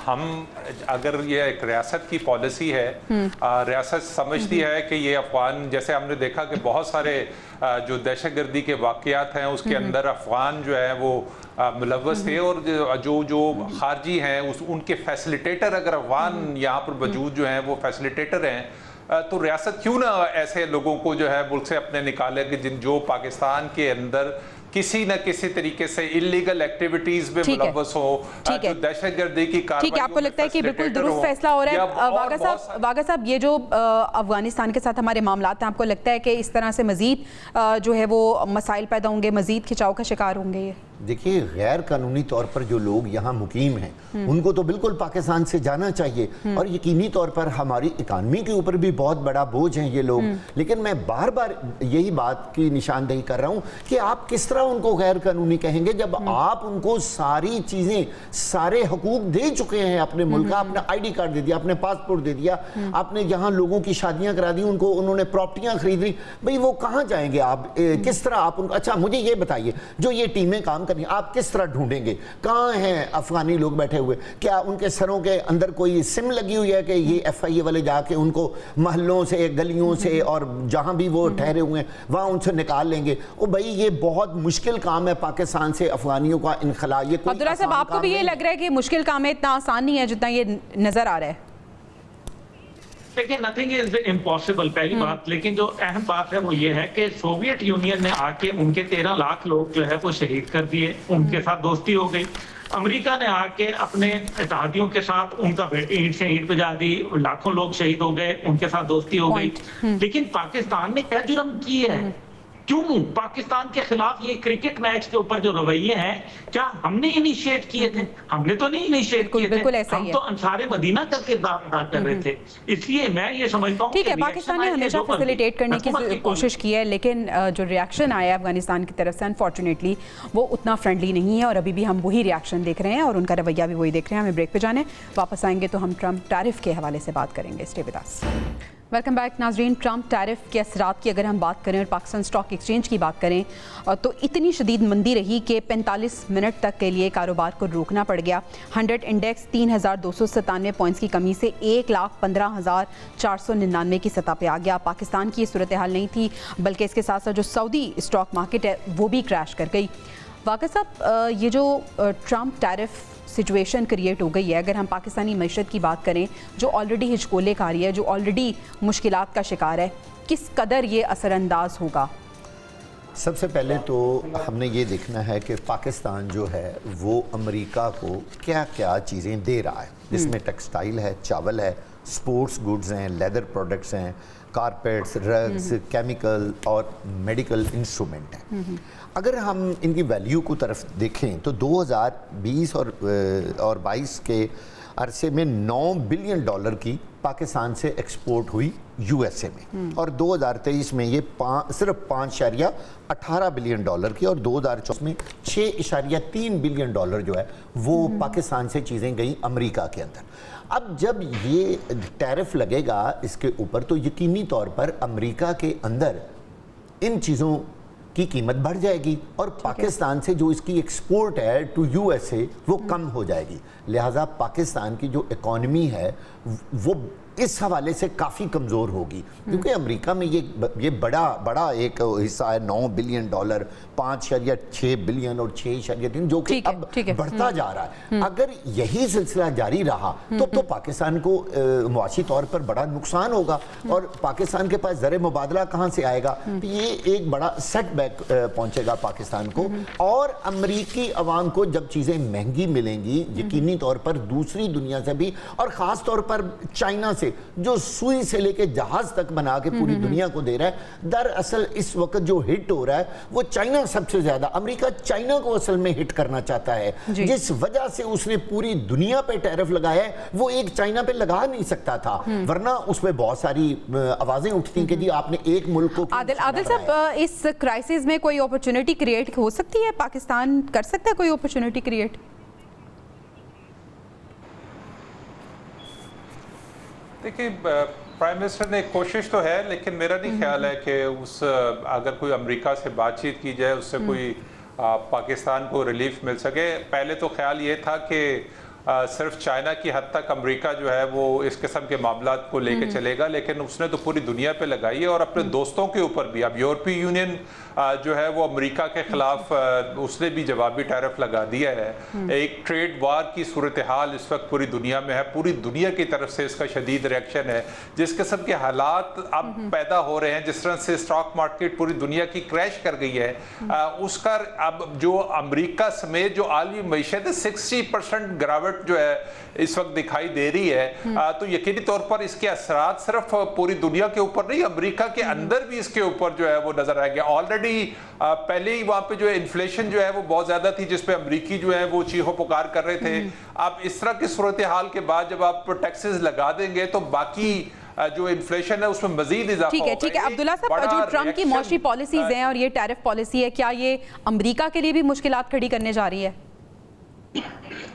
ہم اگر یہ ایک ریاست کی پالیسی ہے, ریاست سمجھتی ہے کہ یہ افغان, جیسے ہم نے دیکھا کہ بہت سارے جو دہشت گردی کے واقعات ہیں اس کے اندر افغان جو ہے وہ ملوث تھے, اور جو خارجی ہیں ان کے فیسلیٹیٹر اگر افغان یہاں پر موجود جو ہیں وہ فیسلیٹیٹر ہیں, تو ریاست کیوں نہ ایسے لوگوں کو جو ہے ملک سے اپنے نکالے کہ جو پاکستان کے اندر किसी न किसी तरीके से इलीगल एक्टिविटीज में ठीक है। मुलव्वस हो, ठीक है। जो दहशतगर्दी की ठीक है, कार्रवाइयों आपको में लगता है कि बिल्कुल facilitator दुरुस्त हो, फैसला हो रहा या है? और बहुत वागा साहब, ये जो अफगानिस्तान के साथ हमारे मामलात हैं, आपको लगता है कि इस तरह से मजीद जो है वो मसाइल पैदा होंगे, मजीद खिंचाव का शिकार होंगे ये? देखिए, गैर कानूनी तौर पर जो लोग यहाँ मुकीम हैं उनको तो बिल्कुल पाकिस्तान से जाना चाहिए, और यकीनी तौर पर हमारी इकानमी के ऊपर भी बहुत बड़ा बोझ हैं ये लोग। लेकिन मैं बार बार यही बात की निशानदेही कर रहा हूँ कि आप किस तरह उनको गैर कानूनी कहेंगे जब आप उनको सारी चीज़ें, सारे हकूक दे चुके हैं अपने मुल्क का। आपने ID कार्ड दे दिया, आपने पासपोर्ट दे दिया, आपने यहाँ लोगों की शादियाँ करा दी, उनको उन्होंने प्रॉपर्टियाँ खरीद ली। भाई वो कहाँ जाएंगे आप? किस तरह आप उनको, अच्छा मुझे ये बताइए, जो ये टीमें काम करनी आप किस तरह ढूंढेंगे? कहाँ हैं अफगानी लोग बैठे हुए? क्या उनके सरों के अंदर कोई सिम लगी हुई है कि ये FIA वाले जाके उनको महलों से, गलियों से और जहाँ भी वो ठहरे हुए हैं वहाँ उनसे निकाल लेंगे? ओ भाई, ये बहुत मुश्किल काम है पाकिस्तान से अफगानियों का इनखला। ये कोई अब्दुल्ला साहब, आपको भी ये लग रहा है कि मुश्किल काम है, इतना आसान नहीं है जितना ये नजर आ रहा है? देखिए, नथिंग इज इम्पॉसिबल, पहली बात। लेकिन जो अहम बात है वो ये है कि सोवियत यूनियन ने आके उनके 13 लाख लोग जो है वो शहीद कर दिए, उनके साथ दोस्ती हो गई। अमेरिका ने आके अपने इत्तेहादियों के साथ उनका ईंट से ईंट बजा दी, लाखों लोग शहीद हो गए, उनके साथ दोस्ती हो गई। लेकिन पाकिस्तान ने क्या जुर्म किए हैं? क्यों पाकिस्तान के खिलाफ ये क्रिकेट मैच के ऊपर जो रवैये हैं, क्या हमने इनिशिएट किए थे? हमने तो नहीं इनिशिएट किए थे, हम तो अंसारे मदीना का किरदार अदा कर रहे थे। इसलिए मैं ये समझता हूँ ठीक है, पाकिस्तान ने हमेशा फैसिलिटेट करने की कोशिश की है, लेकिन जो रिएक्शन आया अफगानिस्तान की तरफ से अनफॉर्चुनेटली वो उतना फ्रेंडली नहीं है, और अभी भी हम वही रिएक्शन देख रहे हैं और उनका रवैया भी वही देख रहे हैं। हमें ब्रेक पे जाने, वापस आएंगे तो हम ट्रम्प टैरिफ के हवाले से बात करेंगे। Stay with us. Welcome back नाजरीन। ट्रम्प टैरिफ के असरात की अगर हम बात करें और पाकिस्तान स्टॉक एक्सचेंज की बात करें तो इतनी शदीद मंदी रही कि 45 मिनट तक के लिए कारोबार को रोकना पड़ गया। 100 इंडेक्स 3297 पॉइंट्स की कमी से 1,15,499 की सतह पे आ गया। पाकिस्तान की सूरत हाल नहीं थी, बल्कि इसके साथ साथ जो सऊदी स्टॉक मार्केट है वो भी क्रैश कर गई। वाक़ई साहब, ये जो ट्रम्प टैरिफ सिचुएशन क्रिएट हो गई है, अगर हम पाकिस्तानी मईशत की बात करें जो ऑलरेडी हिचकोले खा रही है, जो ऑलरेडी मुश्किलात का शिकार है, किस कदर ये असरअंदाज होगा? सबसे पहले तो हमने ये देखना है कि पाकिस्तान जो है वो अमेरिका को क्या क्या चीज़ें दे रहा है। इसमें टेक्सटाइल है, चावल है, स्पोर्ट्स गुड्स हैं, लेदर प्रोडक्ट्स हैं, कारपेट्स, रग्स, केमिकल और मेडिकल इंस्ट्रूमेंट हैं। अगर हम इनकी वैल्यू को तरफ देखें तो 2020 और 22 के अरसे में $9 बिलियन की पाकिस्तान से एक्सपोर्ट हुई USA में, और 2023 में ये सिर्फ 5.18 बिलियन की, और 2024 में 6.3 बिलियन जो है वो पाकिस्तान से चीज़ें गई अमेरिका के अंदर। अब जब ये टैरिफ लगेगा इसके ऊपर तो यकीनी तौर पर अमेरिका के अंदर इन चीज़ों की कीमत बढ़ जाएगी, और पाकिस्तान से जो इसकी एक्सपोर्ट है टू USA वो कम हो जाएगी। लिहाजा पाकिस्तान की जो इकॉनमी है वो इस हवाले से काफ़ी कमज़ोर होगी, क्योंकि अमेरिका में ये बड़ा एक हिस्सा है, $9 बिलियन, 5.6 बिलियन और 6.3, जो कि अब बढ़ता जा रहा है। अगर यही सिलसिला जारी रहा तो पाकिस्तान को मुआशी तौर पर बड़ा नुकसान होगा, और पाकिस्तान के पास ज़र मुबादला कहाँ से आएगा? ये एक बड़ा सेटबैक पहुँचेगा पाकिस्तान को, और अमरीकी अवाम को जब चीज़ें महंगी मिलेंगी यकीनी तौर पर दूसरी दुनिया से भी, और ख़ास तौर पर चाइना से जो सुई से लेके जहाज तक बना के पूरी दुनिया को दे रहा है। दरअसल इस वक्त जो हिट हो रहा है वो चाइना सबसे ज्यादा, अमेरिका चाइना को असल में हिट करना चाहता है। जिस वजह से उसने पूरी दुनिया पे टैरिफ लगाया है वो एक चाइना पे लगा नहीं सकता था, वरना उस पे बहुत सारी आवाजें उठती कि जी आपने एक मुल्क को। आदिल साहब, इस क्राइसिस में कोई अपॉर्चुनिटी क्रिएट हो सकती है? पाकिस्तान कर सकता है कोई अपॉर्चुनिटी क्रिएट? देखिए, प्राइम मिनिस्टर ने कोशिश तो है, लेकिन मेरा नहीं ख्याल है कि अगर कोई अमेरिका से बातचीत की जाए उससे कोई पाकिस्तान को रिलीफ मिल सके। पहले तो ख्याल ये था कि صرف چائنا کی حد تک امریکہ جو ہے وہ اس قسم کے معاملات کو لے کے چلے گا، لیکن اس نے تو پوری دنیا پہ لگائی ہے اور اپنے دوستوں کے اوپر بھی. اب یورپی یونین جو ہے وہ امریکہ کے خلاف اس نے بھی جوابی ٹیرف لگا دیا ہے. ایک ٹریڈ وار کی صورتحال اس وقت پوری دنیا میں ہے، پوری دنیا کی طرف سے اس کا شدید ریئیکشن ہے. جس قسم کے حالات اب پیدا ہو رہے ہیں، جس طرح سے اسٹاک مارکیٹ پوری دنیا کی کریش کر گئی ہے، اس کا اب جو امریکہ سمیت جو عالمی معیشت ہے 60% گراوٹ جو ہے اس وقت دکھائی دے رہی ہے. تو یقینی طور پر اس کے اثرات صرف پوری دنیا کے اوپر نہیں، امریکہ کے اندر بھی اس کے اوپر جو ہے وہ نظر آئے گا. آلریڈی پہلے ہی وہاں پہ جو انفلیشن جو ہے وہ بہت زیادہ تھی، جس پہ امریکی جو ہے وہ چیخو پکار کر رہے تھے. اب اس طرح کی صورتحال کے بعد جب آپ ٹیکسز لگا دیں گے تو باقی جو انفلیشن ہے اس میں مزید اضافہ ہوگا. ٹھیک ہے عبداللہ صاحب، جو ٹرمپ کی معاشی پالیسیز ہیں اور یہ ٹیرف پالیسی ہے، کیا یہ امریکہ کے لیے بھی مشکلات کھڑی کرنے جا رہی ہے؟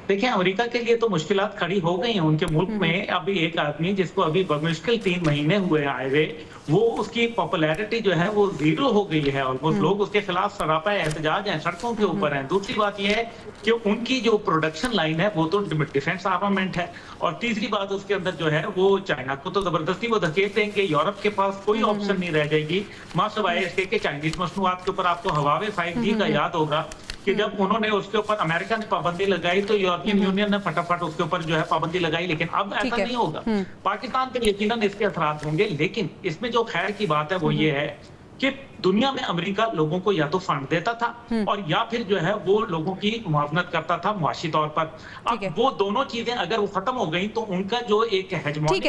دیکھیں، امریکہ کے لیے تو مشکلات کھڑی ہو گئی ہیں. ان کے ملک میں ابھی ایک آدمی جس کو ابھی بمشکل 3 مہینے ہوئے آئے ہوئے، وہ اس کی پاپولیرٹی جو ہے وہ 0 ہو گئی ہے. آلموسٹ لوگ اس کے خلاف سراپا احتجاج ہیں، سڑکوں کے اوپر ہیں. دوسری بات یہ ہے کہ ان کی جو پروڈکشن لائن ہے وہ تو ڈیفینس آرمامنٹ ہے. اور تیسری بات اس کے اندر جو ہے وہ چائنا کو تو زبردستی وہ دھکیل دیں گے. یورپ کے پاس کوئی آپشن نہیں رہ جائے گی ماں سوائے اس کے کہ چائنیز مصنوعات کے اوپر. آپ کو ہواوے 5G کا یاد ہوگا کہ جب انہوں نے اس کے اوپر امریکہ نے پابندی لگائی تو یورپین یونین نے فٹافٹ اس کے اوپر جو ہے پابندی لگائی. لیکن اب ایسا نہیں ہوگا. پاکستان پہ یقیناً اس کے اثرات ہوں گے، لیکن اس میں جو خیر کی بات ہے وہ یہ ہے کہ دنیا میں امریکہ لوگوں کو یا تو فنڈ دیتا تھا اور یا پھر جو ہے وہ لوگوں کی معاونت کرتا تھا معاشی طور پر. اب وہ دونوں چیزیں اگر وہ ختم ہو گئیں تو ان کا جو ایک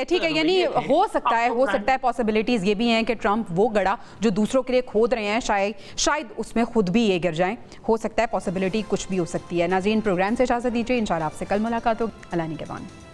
ٹھیک ہے یعنی ہو سکتا ہے پاسبلٹیز یہ بھی ہیں کہ ٹرمپ وہ گڑا جو دوسروں کے لیے کھود رہے ہیں شاید اس میں خود بھی یہ گر جائیں. ہو سکتا ہے، پاسبلٹی کچھ بھی ہو سکتی ہے. ناظرین، پروگرام سے اجازت دیجیے، انشاءاللہ آپ سے کل ملاقات ہوگی. اللہ نگہبان.